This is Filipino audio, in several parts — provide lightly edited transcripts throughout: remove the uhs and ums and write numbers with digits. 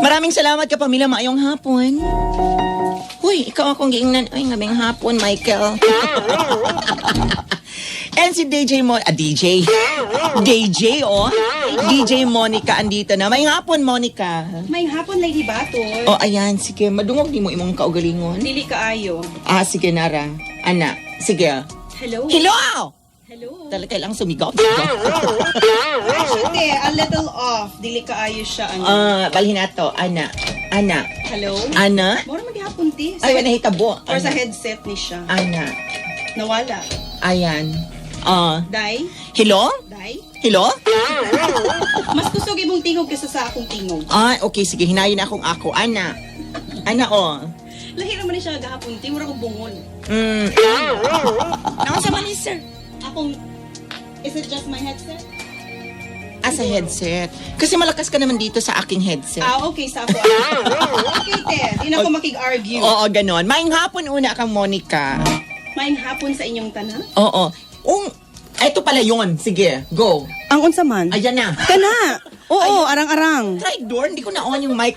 Maraming salamat ka, pamilya. Maayong hapon. Uy, ikaw akong giingnan. Ay, ngabing hapon, Michael. And si DJ DJ Monica andito na. May hapon, Monica. May hapon, Lady Baton. Oh, ayan. Sige, madungog di mo imong kaugalingon. Dili kaayo. Sige, Nara. Ana, sige. Hello? Hello! Hello? Talaga lang sumigaw. Actually, a little off. Dili kaayo siya. Balhin nato. Ana. Hello? Ana? Mura maghapon, ti. Ay, wala hitabo. Or sa headset ni siya. Ana. Nawala. Ayan. Day? Hello? Day? Hello? Mas kusog imong tingog kaysa sa akong tingog. Okay, sige. Hinayin na akong ako. Ana, Lahi naman ni siya gahapon, ti. Mura ko bungon. Nakasama ni sir. Is it just my headset? Sa headset. Kasi malakas ka naman dito sa aking headset. Okay, sa ako. Okay, te. Di na ako makig-argue. Oo, ganon. Maing hapon una kang Monica. Maing hapon sa inyong tanan? Oo. Ito pala yun. Sige, go. Ang unsa man? Ayan na. Kana. Oo, arang-arang. Try door, hindi ko na-on yung mic.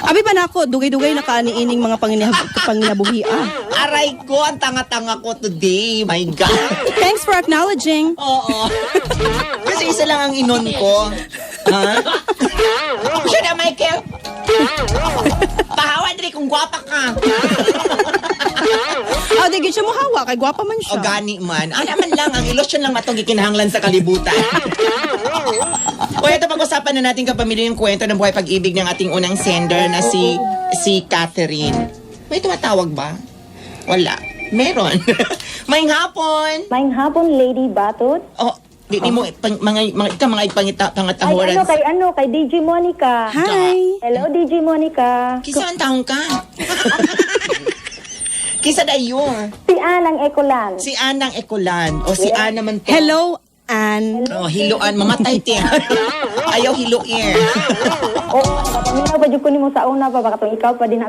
Abi pa na ako, dugay-dugay na kaaniining mga panginabuhi. Aray ko, ang tanga-tanga ko today. My God. Thanks for acknowledging. Oo. Kasi isa lang ang inon ko. Ha? Siya na, Michael. Pahawan rin kung gwapa ka. Di gid siya mo hawa, kay gwapa man siya. O gani man. Naman lang, ang ilusyon lang matong gikinahanglan sa kalibutan. O ito, pag-usapan na natin kapamilya yung kwento ng buhay pag-ibig ng ating unang sender na si Catherine. May tumatawag ba? Wala. Meron. Maing hapon. Maing hapon, Lady Batot. Di mo, mga pangatanguran. Ay, kay DJ Monica. Hi. Hello, DJ Monica. Kisa ang taong ka? Kisa dayo. Si Anang Ecolan. Si Anang Ecolan. O si Ann naman to. Hello, Ann. Hiluan. Mamatay tiyan. Ayaw hiluin. Kapamilya pa dyan ko ni mo sa una pa. Baka itong ikaw pa din.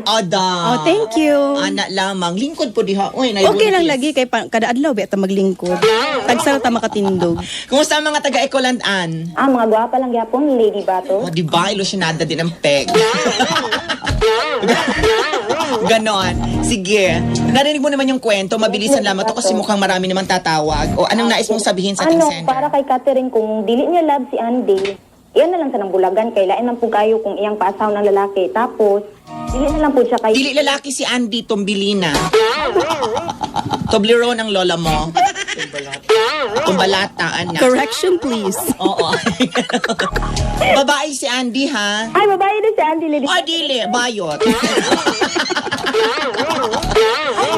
Thank you. Anak lamang. Lingkod po diha. Okay lang lagi kay kada adlaw beta maglingkod. Tagsara ta makatindog. Kumusta ang mga taga Ecoland, Ann? Mga gwapa lang yapon, Lady Batot. Diba? Ilusyonada din ang peg. Ganon. Sige. Narinig mo naman yung kwento. Mabilisan lamang to kasi mukhang marami naman tatawag. O anong nais mong sabihin sa ating sender? Para kay Catherine, kung dili niya love si Andy, iyan na lang sa nang bulagan. Kay lain lang po kayo kung iyang paasaw ng lalaki. Tapos, dili na lang po siya kay... Dili lalaki si Andy Tombilina. Toblero ng lola mo. Tumbalata, anak. Correction please. Oo. Babae si Andy, ha? Ay, babae din si Andy, Lady. Dili. Bayot.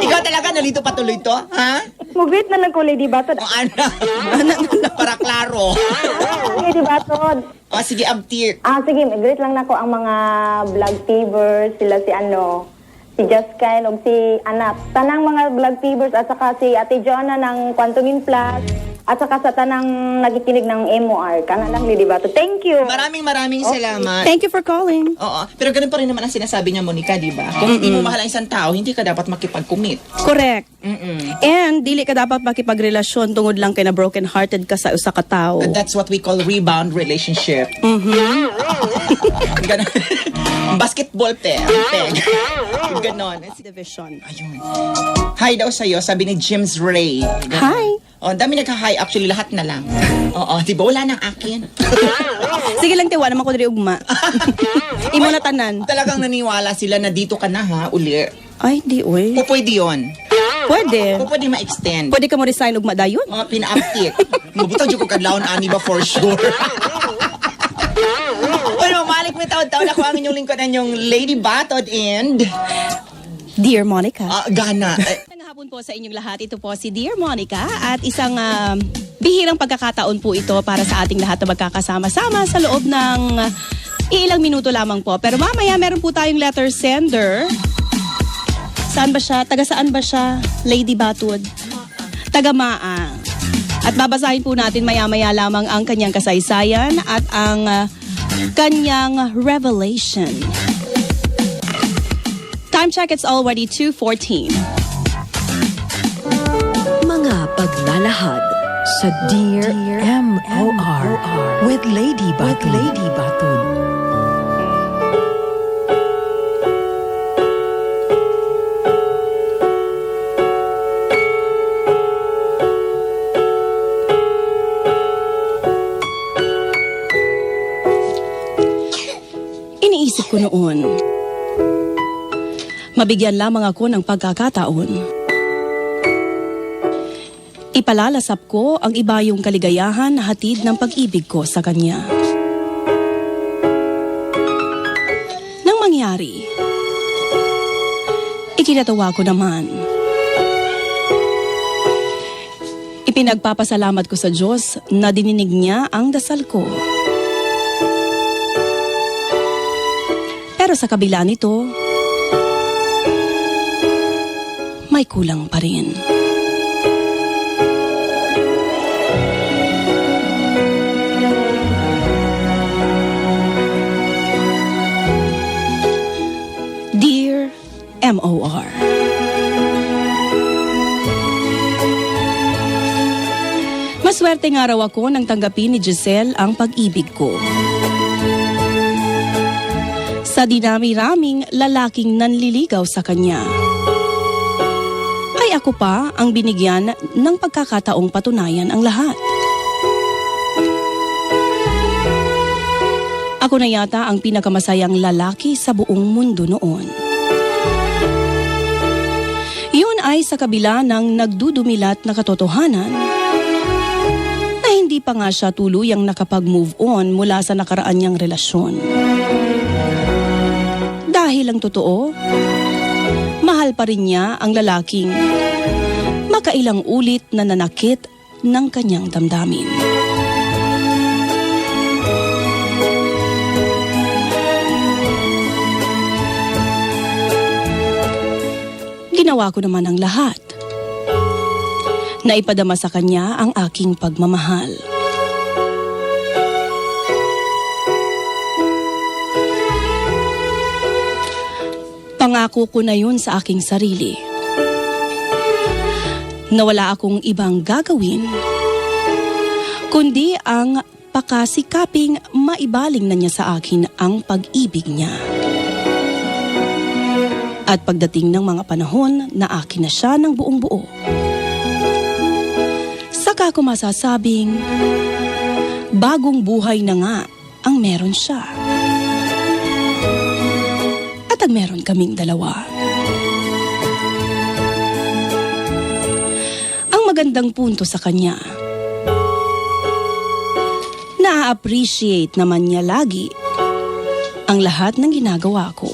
Ikaw talaga, nalito patuloy to, ha? Mag-wait na lang ko, Lady Batot. Anak. Para klaro. Lady Batot. Sige, abtir. Sige, mag-greet lang na ko ang mga vlog fevers, sila si Jaskyle o si Anak. Tanang mga vlog fevers at saka si Ate Jonah ng Quantumin Plus at saka sa tanang nakikinig ng MOR. Kana lang, Lady Bato. Thank you. Maraming salamat. Thank you for calling. Oo. Pero ganun pa rin naman ang sinasabi niya, Monica, di ba? Kung hindi mo mahal ang isang tao, hindi ka dapat makipag-commit. Correct. And dili ka dapat makipagrelasyon tungod lang kay na broken hearted ka sa usa ka tawo. That's what we call rebound relationship. Ganon. Basketball peg. Ganon. Division. Ayun. Hi daw sa'yo, sabi ni James Ray. Hi. Dami nagka-hi. Actually, lahat na lang. Oo, di ba? Wala nang akin. Sige lang, tiwa naman ko diri ugma. Imo na tanan. Talagang naniwala sila na dito ka na, ha? Uli. Ay, di oy. Pwede yun. Pwede. Pwede ma-extend. Pwede ka mo resign ugma dayon? Mga pina-uptick. Mabutang dyan ko kadlaon, ani ba for sure? Bueno, malik may taon-taon ako ang inyong lingkod ang yung Lady Batod and... Dear Monica. Gana. Magandang hapon po sa inyong lahat. Ito po si Dear Monica at isang bihirang pagkakataon po ito para sa ating lahat na magkakasama-sama sa loob ng ilang minuto lamang po. Pero mamaya meron po tayong letter sender. Saan ba siya? Taga saan ba siya? Lady Batud. Taga Maa. At babasahin po natin maya-maya lamang ang kanyang kasaysayan at ang kanyang revelation. Time check, it's already 2:14. Mga paglalahad sa Dear M.O.R. with Lady Batud. ko noon. Mabigyan lamang ako ng pagkakataon. Ipalalasap ko ang ibayong kaligayahan na hatid ng pag-ibig ko sa kanya. Nang mangyari, ikinatawa ko naman. Ipinagpapasalamat ko sa Diyos na dininig niya ang dasal ko. Pero sa kabila nito, may kulang pa rin. Dear MOR, maswerte nga raw ako nang tanggapin ni Giselle ang pag-ibig ko. Sa dinami-raming lalaking nanliligaw sa kanya, ay ako pa ang binigyan ng pagkakataong patunayan ang lahat. Ako na yata ang pinakamasayang lalaki sa buong mundo noon. Yun ay sa kabila ng nagdudumilat na katotohanan na hindi pa nga siya tuluyang nakapag-move on mula sa nakaraan niyang relasyon. Dahil ang totoo, mahal pa rin niya ang lalaking makailang ulit na nanakit ng kanyang damdamin. Ginawa ko naman ang lahat. Naipadama sa kanya ang aking pagmamahal. Pangako ko na yun sa aking sarili. Na wala akong ibang gagawin, kundi ang pakasikaping maibaling na niya sa akin ang pag-ibig niya. At pagdating ng mga panahon na akin na siya ng buong buo, saka ko masasabing, bagong buhay na nga ang meron siya. At ang meron kaming dalawa. Ang magandang punto sa kanya, na-appreciate naman niya lagi ang lahat ng ginagawa ko.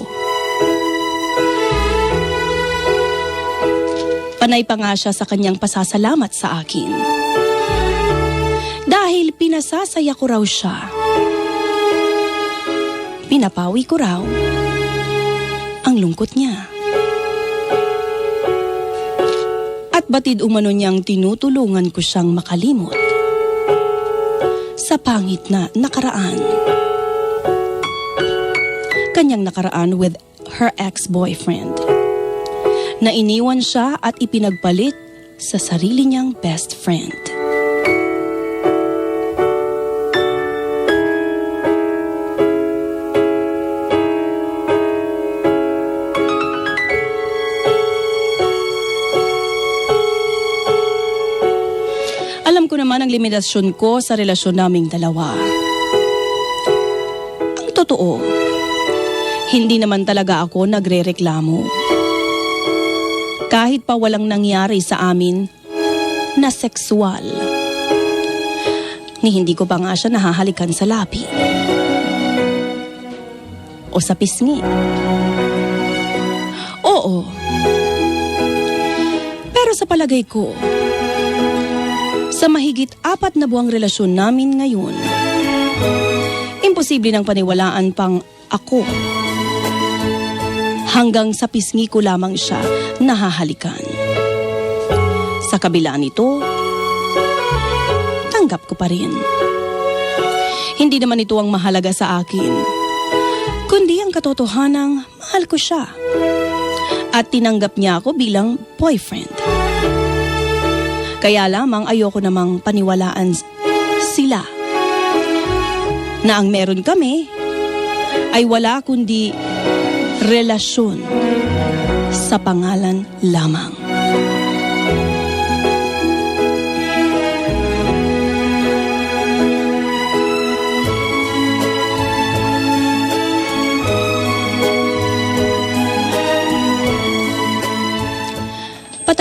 Panay pa nga siya sa kanyang pasasalamat sa akin. Dahil pinasasaya ko raw siya. Pinapawi ko raw ang lungkot niya. At batid umano niyang tinutulungan ko siyang makalimot sa pangit na nakaraan. Kanyang nakaraan with her ex-boyfriend, na iniwan siya at ipinagpalit sa sarili niyang best friend. Alam ko naman ang limitasyon ko sa relasyon naming dalawa. Ang totoo, hindi naman talaga ako nagrereklamo. Kahit pa walang nangyari sa amin na sexual, ni hindi ko pa nga siya nahahalikan sa labi o sa pisngi. Oo. Pero sa palagay ko, sa mahigit 4 na buwang relasyon namin ngayon, imposible nang paniwalaan pang ako. Hanggang sa pisngi ko lamang siya nahahalikan. Sa kabila nito, tanggap ko pa rin. Hindi naman ito ang mahalaga sa akin, kundi ang katotohanang mahal ko siya. At tinanggap niya ako bilang boyfriend. Kaya lamang ayoko namang paniwalaan sila na ang meron kami ay wala kundi relasyon sa pangalan lamang.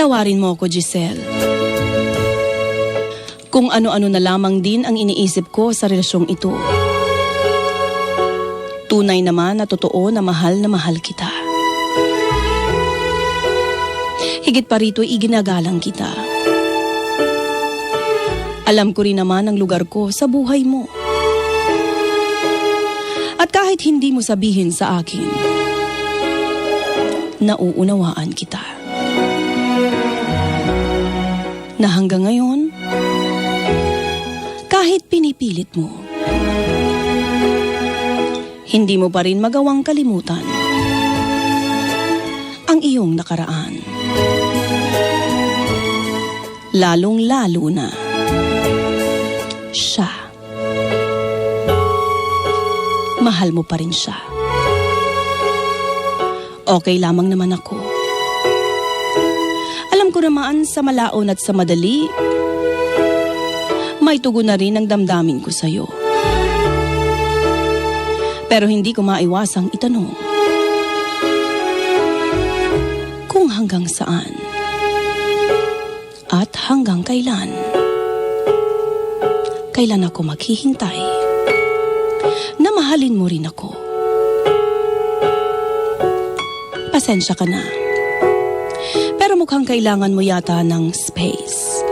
Patawarin mo ako, Giselle. Kung ano-ano na lamang din ang iniisip ko sa relasyong ito. Tunay naman na totoo na mahal kita. Higit pa rito, iginagalang kita. Alam ko rin naman ang lugar ko sa buhay mo. At kahit hindi mo sabihin sa akin, nauunawaan kita. Na hanggang ngayon, kahit pinipilit mo, hindi mo pa rin magawang kalimutan ang iyong nakaraan. Lalong-lalo na siya. Mahal mo pa rin siya. Okay lamang naman ako. Alam ko naman sa malaon at sa madali, may tugon na rin ang damdamin ko sa'yo. Pero hindi ko maiwasang itanong kung hanggang saan at hanggang kailan ako maghihintay na mahalin mo rin ako. Pasensya ka na. Pero mukhang kailangan mo yata ng space.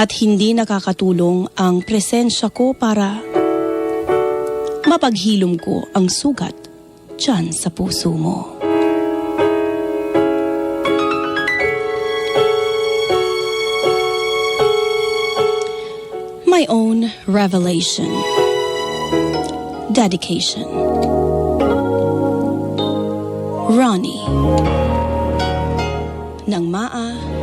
At hindi nakakatulong ang presensya ko para mapaghilom ko ang sugat dyan sa puso mo. My own revelation. Dedication. Ronnie ng Maa